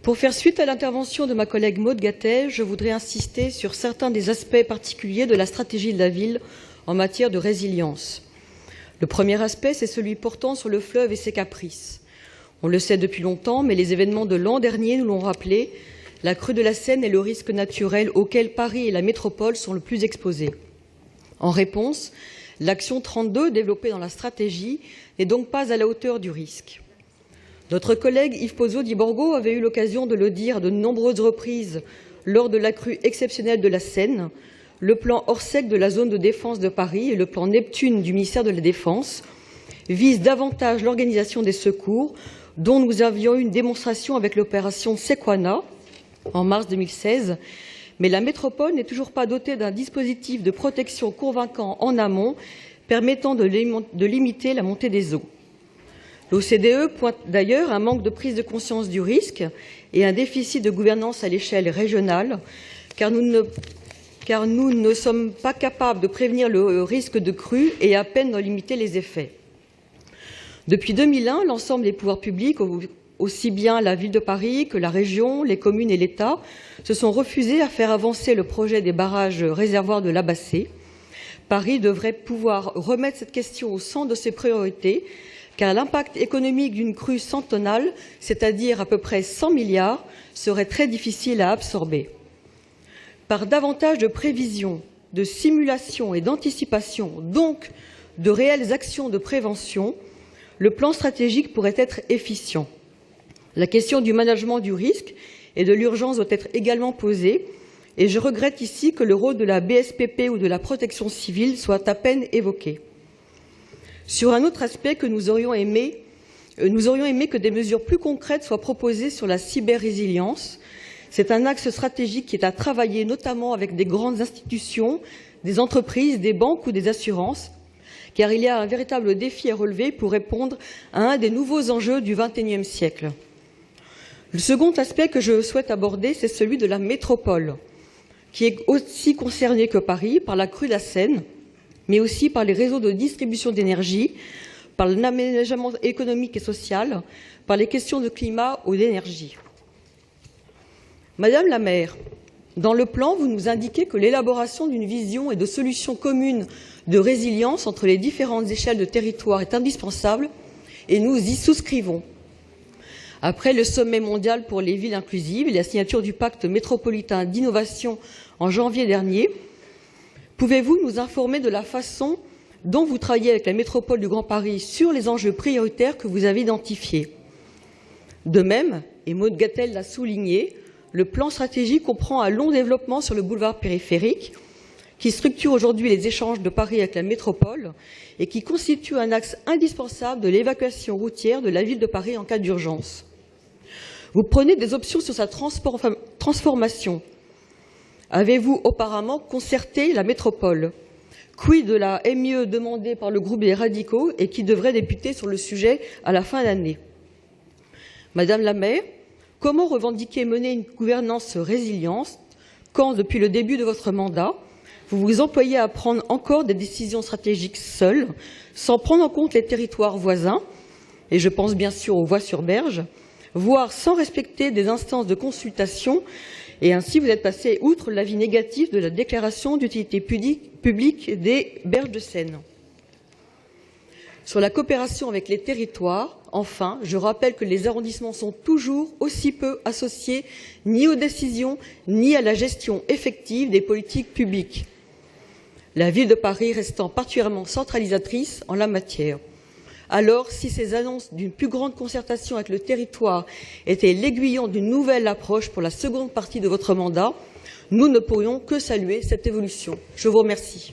Pour faire suite à l'intervention de ma collègue Maude Gattel, je voudrais insister sur certains des aspects particuliers de la stratégie de la ville en matière de résilience. Le premier aspect, c'est celui portant sur le fleuve et ses caprices. On le sait depuis longtemps, mais les événements de l'an dernier nous l'ont rappelé, la crue de la Seine est le risque naturel auquel Paris et la métropole sont le plus exposés. En réponse, l'action 32 développée dans la stratégie n'est donc pas à la hauteur du risque. Notre collègue Yves Pozzo-di-Borgo avait eu l'occasion de le dire à de nombreuses reprises lors de la crue exceptionnelle de la Seine. Le plan Orsec de la zone de défense de Paris et le plan Neptune du ministère de la Défense visent davantage l'organisation des secours, dont nous avions eu une démonstration avec l'opération Sequana en mars 2016, mais la métropole n'est toujours pas dotée d'un dispositif de protection convaincant en amont permettant de limiter la montée des eaux. L'OCDE pointe d'ailleurs un manque de prise de conscience du risque et un déficit de gouvernance à l'échelle régionale, car nous ne sommes pas capables de prévenir le risque de crue et à peine d'en limiter les effets. Depuis 2001, l'ensemble des pouvoirs publics, aussi bien la ville de Paris que la région, les communes et l'État, se sont refusés à faire avancer le projet des barrages réservoirs de l'Abassé. Paris devrait pouvoir remettre cette question au centre de ses priorités, car l'impact économique d'une crue centennale, c'est-à-dire à peu près 100 milliards, serait très difficile à absorber. Par davantage de prévision, de simulation et d'anticipation, donc de réelles actions de prévention, le plan stratégique pourrait être efficient. La question du management du risque et de l'urgence doit être également posée, et je regrette ici que le rôle de la BSPP ou de la protection civile soit à peine évoqué. Sur un autre aspect que nous aurions aimé que des mesures plus concrètes soient proposées sur la cyber-résilience. C'est un axe stratégique qui est à travailler notamment avec des grandes institutions, des entreprises, des banques ou des assurances, car il y a un véritable défi à relever pour répondre à un des nouveaux enjeux du XXIe siècle. Le second aspect que je souhaite aborder, c'est celui de la métropole, qui est aussi concernée que Paris par la crue de la Seine, mais aussi par les réseaux de distribution d'énergie, par l'aménagement économique et social, par les questions de climat ou d'énergie. Madame la maire, dans le plan, vous nous indiquez que l'élaboration d'une vision et de solutions communes de résilience entre les différentes échelles de territoire est indispensable, et nous y souscrivons. Après le sommet mondial pour les villes inclusives et la signature du pacte métropolitain d'innovation en janvier dernier, pouvez-vous nous informer de la façon dont vous travaillez avec la métropole du Grand Paris sur les enjeux prioritaires que vous avez identifiés? De même, et Maude Gattel l'a souligné, le plan stratégique comprend un long développement sur le boulevard périphérique qui structure aujourd'hui les échanges de Paris avec la métropole et qui constitue un axe indispensable de l'évacuation routière de la ville de Paris en cas d'urgence. Vous prenez des options sur sa transformation. Avez-vous auparavant concerté la métropole? Quid de la MIE demandée par le groupe des radicaux et qui devrait débuter sur le sujet à la fin d'année? Madame la maire, comment revendiquer mener une gouvernance résiliente quand, depuis le début de votre mandat, vous vous employez à prendre encore des décisions stratégiques seules, sans prendre en compte les territoires voisins, et je pense bien sûr aux voies sur berge, voire sans respecter des instances de consultation, et ainsi vous êtes passé outre l'avis négatif de la déclaration d'utilité publique des berges de Seine. Sur la coopération avec les territoires, enfin, je rappelle que les arrondissements sont toujours aussi peu associés ni aux décisions ni à la gestion effective des politiques publiques. La ville de Paris restant particulièrement centralisatrice en la matière. Alors, si ces annonces d'une plus grande concertation avec le territoire étaient l'aiguillon d'une nouvelle approche pour la seconde partie de votre mandat, nous ne pourrions que saluer cette évolution. Je vous remercie.